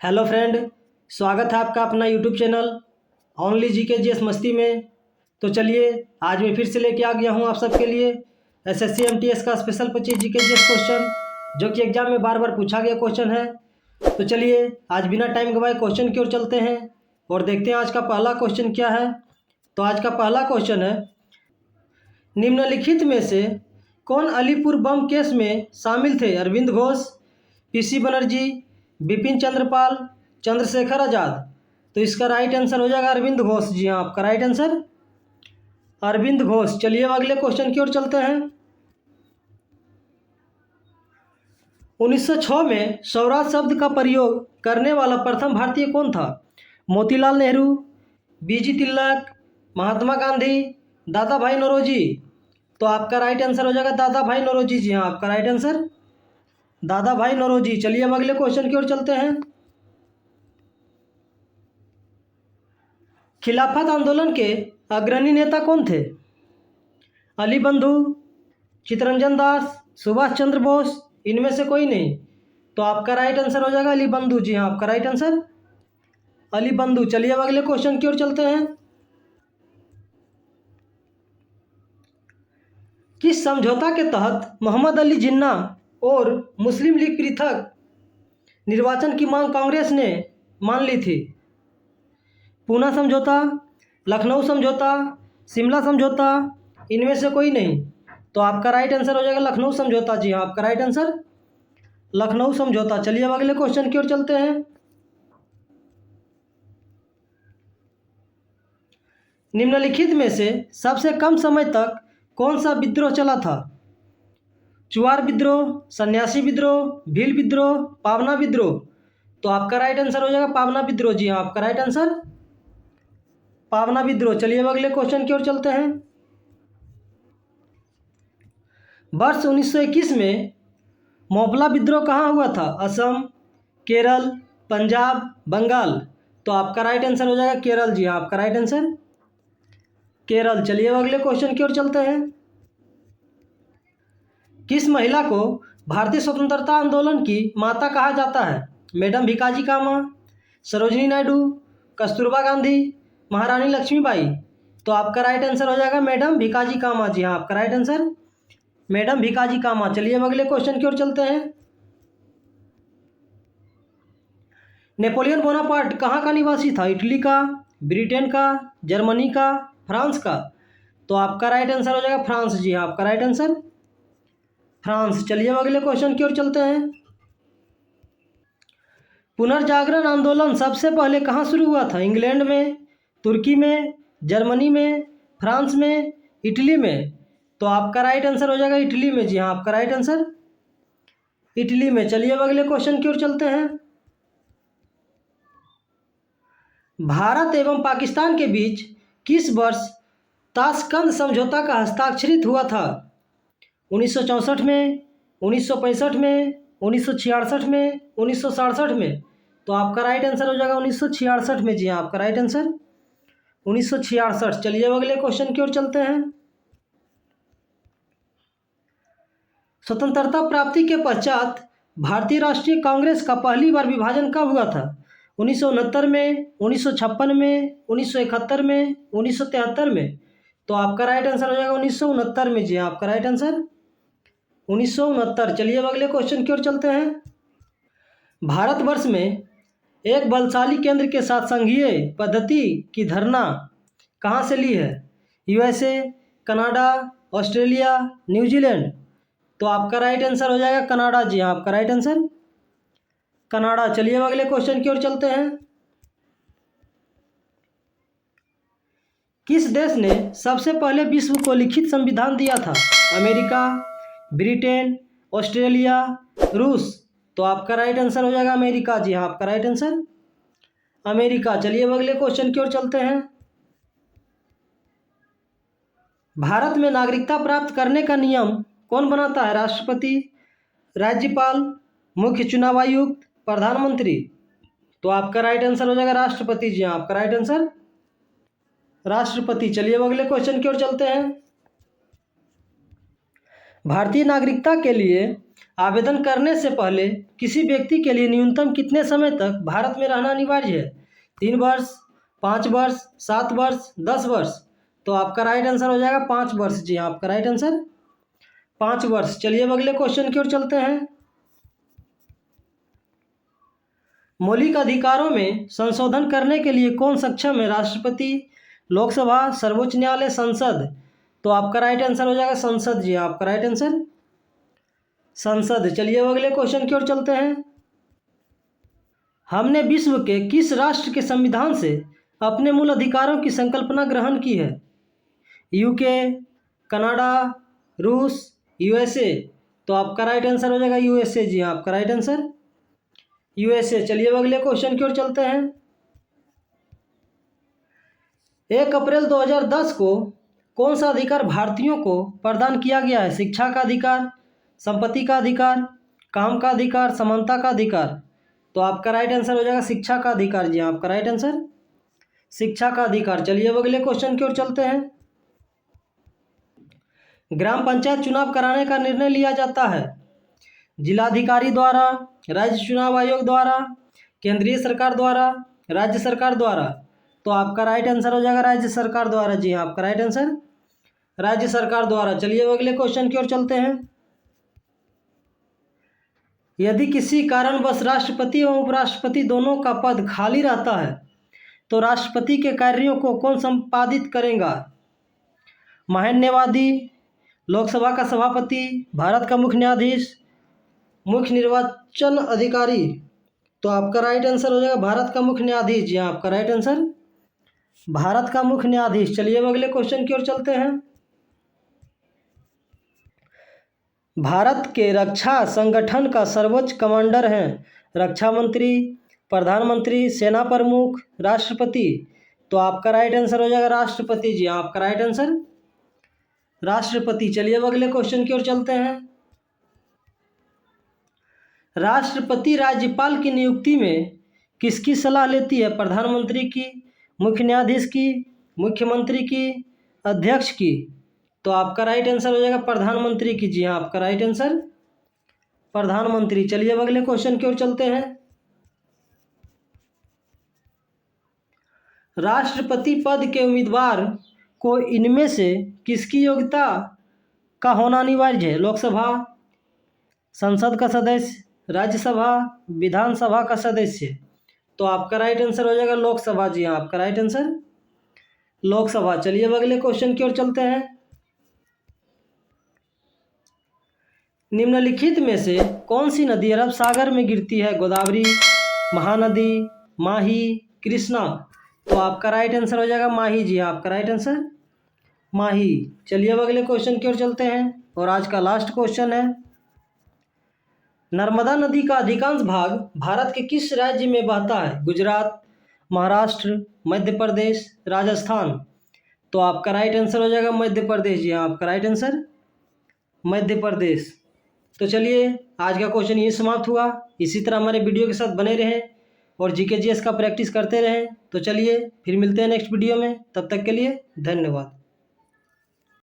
Hello friend, स्वागत है आपका अपना YouTube channel only GK GS मस्ती में। तो चलिए आज मैं फिर से लेके आ गया हूँ आप सबके लिए एसएससी एमटीएस का स्पेशल 25 जीके जीएस क्वेश्चन, जो कि एग्जाम में बार बार पूछा गया क्वेश्चन है। तो चलिए आज बिना टाइम गवाए क्वेश्चन की ओर चलते हैं और देखते हैं आज का पहला क्वेश्चन क्या है। तो आज का पहला क्वेश्चन है, निम्नलिखित में से कौन अलीपुर बम केस में शामिल थे? अरविंद घोष, पीसी बनर्जी, बिपिन चंद्रपाल, चंद्रशेखर आज़ाद। तो इसका राइट आंसर हो जाएगा अरविंद घोष। जी हाँ, आपका राइट आंसर अरविंद घोष। चलिए अब अगले क्वेश्चन की ओर चलते हैं। 1906 में स्वराज शब्द का प्रयोग करने वाला प्रथम भारतीय कौन था? मोतीलाल नेहरू, बीजी तिलक, महात्मा गांधी, दादा भाई नौरोजी। तो आपका राइट आंसर हो जाएगा दादा भाई नौरोजी। जी हाँ, आपका राइट आंसर दादा भाई नौरोजी। चलिए अब अगले क्वेश्चन की ओर चलते हैं। खिलाफत आंदोलन के अग्रणी नेता कौन थे? अली बंधु, चित्तरंजन दास, सुभाष चंद्र बोस, इनमें से कोई नहीं। तो आपका राइट आंसर हो जाएगा अली बंधु। जी हाँ, आपका राइट आंसर अली बंधु। चलिए अब अगले क्वेश्चन की ओर चलते हैं। किस समझौता के तहत मोहम्मद अली जिन्ना और मुस्लिम लीग पृथक निर्वाचन की मांग कांग्रेस ने मान ली थी? पूना समझौता, लखनऊ समझौता, शिमला समझौता, इनमें से कोई नहीं। तो आपका राइट आंसर हो जाएगा लखनऊ समझौता। जी हाँ, आपका राइट आंसर लखनऊ समझौता। चलिए अब अगले क्वेश्चन की ओर चलते हैं। निम्नलिखित में से सबसे कम समय तक कौन सा विद्रोह चला था? चुआर विद्रोह, सन्यासी विद्रोह, भील विद्रोह, पावना विद्रोह। तो आपका राइट आंसर हो जाएगा पावना विद्रोह। जी हाँ, आपका राइट आंसर पावना विद्रोह। चलिए अब अगले क्वेश्चन की ओर चलते हैं। वर्ष 1921 में मोपला विद्रोह कहाँ हुआ था? असम, केरल, पंजाब, बंगाल। तो आपका राइट आंसर हो जाएगा केरल। जी हाँ, आपका राइट आंसर केरल। चलिए अब अगले क्वेश्चन की ओर चलते हैं। किस महिला को भारतीय स्वतंत्रता आंदोलन की माता कहा जाता है? मैडम भिकाजी कामा, सरोजिनी नायडू, कस्तूरबा गांधी, महारानी लक्ष्मीबाई। तो आपका राइट आंसर हो जाएगा मैडम भिकाजी कामा। जी हाँ, आपका राइट आंसर मैडम भिकाजी कामा। चलिए अब अगले क्वेश्चन की ओर चलते हैं। नेपोलियन बोनापार्ट कहाँ का निवासी था? इटली का, ब्रिटेन का, जर्मनी का, फ्रांस का। तो आपका राइट आंसर हो जाएगा फ्रांस। जी हाँ, आपका राइट आंसर फ्रांस। चलिए अब अगले क्वेश्चन की ओर चलते हैं। पुनर्जागरण आंदोलन सबसे पहले कहाँ शुरू हुआ था? इंग्लैंड में, तुर्की में, जर्मनी में, फ्रांस में, इटली में। तो आपका राइट आंसर हो जाएगा इटली में। जी हाँ, आपका राइट आंसर इटली में। चलिए अब अगले क्वेश्चन की ओर चलते हैं। भारत एवं पाकिस्तान के बीच किस वर्ष ताशकंद समझौता का हस्ताक्षरित हुआ था? 1964 में, 1965 में, 1966 में, 1967 में। तो आपका राइट आंसर हो जाएगा 1966 में। जी हाँ, आपका राइट आंसर 1966। चलिए अब अगले क्वेश्चन की ओर चलते हैं। स्वतंत्रता प्राप्ति के पश्चात भारतीय राष्ट्रीय कांग्रेस का पहली बार विभाजन कब हुआ था? 1969 में, 1956 में, 1971 में, 1973 में। तो आपका राइट आंसर हो जाएगा 1969 में। जी हाँ, आपका राइट आंसर 1969। चलिए अब अगले क्वेश्चन की ओर चलते हैं। भारतवर्ष में एक बलशाली केंद्र के साथ संघीय पद्धति की धारणा कहाँ से ली है? USA, Canada, Australia, New Zealand. तो आपका राइट आंसर हो जाएगा कनाडा। जी हाँ, आपका राइट आंसर कनाडा। चलिए अब अगले क्वेश्चन की ओर चलते हैं। किस देश ने सबसे पहले विश्व को लिखित संविधान दिया था? अमेरिका, ब्रिटेन, ऑस्ट्रेलिया, रूस। तो आपका राइट आंसर हो जाएगा अमेरिका। जी हाँ, आपका राइट आंसर अमेरिका। चलिए अब अगले क्वेश्चन की ओर चलते हैं। भारत में नागरिकता प्राप्त करने का नियम कौन बनाता है? राष्ट्रपति, राज्यपाल, मुख्य चुनाव आयुक्त, प्रधानमंत्री। तो आपका राइट आंसर हो जाएगा राष्ट्रपति। जी हाँ, आपका राइट आंसर राष्ट्रपति। चलिए अब अगले क्वेश्चन की ओर चलते हैं। भारतीय नागरिकता के लिए आवेदन करने से पहले किसी व्यक्ति के लिए न्यूनतम कितने समय तक भारत में रहना अनिवार्य है? 3 वर्ष, 5 वर्ष, 7 वर्ष, 10 वर्ष। तो आपका राइट आंसर हो जाएगा 5 वर्ष। जी हाँ, आपका राइट आंसर 5 वर्ष। चलिए अब अगले क्वेश्चन की ओर चलते हैं। मौलिक अधिकारों में संशोधन करने के लिए कौन सक्षम है? राष्ट्रपति, लोकसभा, सर्वोच्च न्यायालय, संसद। तो आपका राइट आंसर हो जाएगा संसद। जी हाँ, आपका राइट आंसर संसद। चलिए अब अगले क्वेश्चन की ओर चलते हैं। हमने विश्व के किस राष्ट्र के संविधान से अपने मूल अधिकारों की संकल्पना ग्रहण की है? यूके, कनाडा, रूस, यूएसए। तो आपका राइट आंसर हो जाएगा यूएसए। जी हाँ, आपका राइट आंसर यूएसए। चलिए अब अगले क्वेश्चन की ओर चलते हैं। 1 अप्रैल 2010 को कौन सा अधिकार भारतीयों को प्रदान किया गया है? शिक्षा का अधिकार, संपत्ति का अधिकार, काम का अधिकार, समानता का अधिकार। तो आपका राइट आंसर हो जाएगा शिक्षा का अधिकार। जी हाँ, आपका राइट आंसर शिक्षा का अधिकार। चलिए अब अगले क्वेश्चन की ओर चलते हैं। ग्राम पंचायत चुनाव कराने का निर्णय लिया जाता है जिलाधिकारी द्वारा, राज्य चुनाव आयोग द्वारा, केंद्रीय सरकार द्वारा, राज्य सरकार द्वारा। तो आपका राइट आंसर हो जाएगा राज्य सरकार द्वारा। जी हाँ, आपका राइट आंसर राज्य सरकार द्वारा। चलिए अब अगले क्वेश्चन की ओर चलते हैं। यदि किसी कारणवश राष्ट्रपति एवं उपराष्ट्रपति दोनों का पद खाली रहता है तो राष्ट्रपति के कार्यों को कौन संपादित करेगा? महान्यायवादी, लोकसभा का सभापति, भारत का मुख्य न्यायाधीश, मुख्य निर्वाचन अधिकारी। तो आपका राइट आंसर हो जाएगा भारत का मुख्य न्यायाधीश। जी हाँ, आपका राइट आंसर भारत का मुख्य न्यायाधीश। चलिए अब अगले क्वेश्चन की ओर चलते हैं। भारत के रक्षा संगठन का सर्वोच्च कमांडर हैं रक्षा मंत्री, प्रधानमंत्री, सेना प्रमुख, राष्ट्रपति। तो आपका राइट आंसर हो जाएगा राष्ट्रपति। जी हाँ, आपका राइट आंसर राष्ट्रपति। चलिए अब अगले क्वेश्चन की ओर चलते हैं। राष्ट्रपति राज्यपाल की नियुक्ति में किसकी सलाह लेती है? प्रधानमंत्री की, मुख्य न्यायाधीश की, मुख्यमंत्री की, अध्यक्ष की। तो आपका राइट आंसर हो जाएगा प्रधानमंत्री की। जी हाँ, आपका राइट आंसर प्रधानमंत्री। चलिए अब अगले क्वेश्चन की ओर चलते हैं। राष्ट्रपति पद के उम्मीदवार को इनमें से किसकी योग्यता का होना अनिवार्य है? लोकसभा, संसद का सदस्य, राज्यसभा, विधानसभा का सदस्य। तो आपका राइट आंसर हो जाएगा लोकसभा। जी हाँ, आपका राइट आंसर लोकसभा। चलिए अब अगले क्वेश्चन की ओर चलते हैं। निम्नलिखित में से कौन सी नदी अरब सागर में गिरती है? गोदावरी, महानदी, माही, कृष्णा। तो आपका राइट आंसर हो जाएगा माही। जी हाँ, आपका राइट आंसर माही। चलिए अब अगले क्वेश्चन की ओर चलते हैं और आज का लास्ट क्वेश्चन है। नर्मदा नदी का अधिकांश भाग भारत के किस राज्य में बहता है? गुजरात, महाराष्ट्र, मध्य प्रदेश, राजस्थान। तो आपका राइट आंसर हो जाएगा मध्य प्रदेश। जी हाँ, आपका राइट आंसर मध्य प्रदेश। तो चलिए आज का क्वेश्चन ये समाप्त हुआ। इसी तरह हमारे वीडियो के साथ बने रहें और जीके जीएस का प्रैक्टिस करते रहें। तो चलिए फिर मिलते हैं नेक्स्ट वीडियो में। तब तक के लिए धन्यवाद।